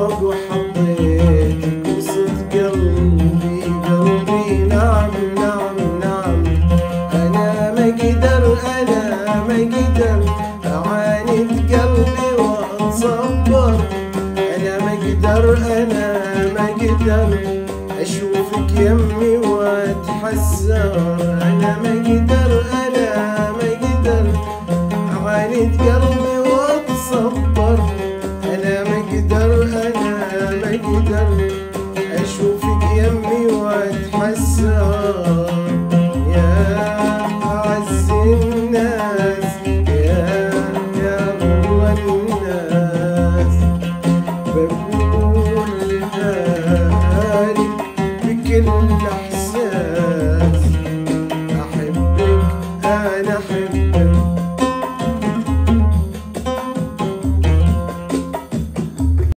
شوق وحطيتك وسط قلبي قلبي. نعم نعم نعم، أنا ما قدر أعاند قلبي وأتصبر. أنا ما قدر أشوفك يمي وأتحسر. أنا ما قدر أعاند قلبي وأتصبر. أنا ما قدر أشوفك يمي وأتحسر. يا أعز الناس، يا أغلى الناس،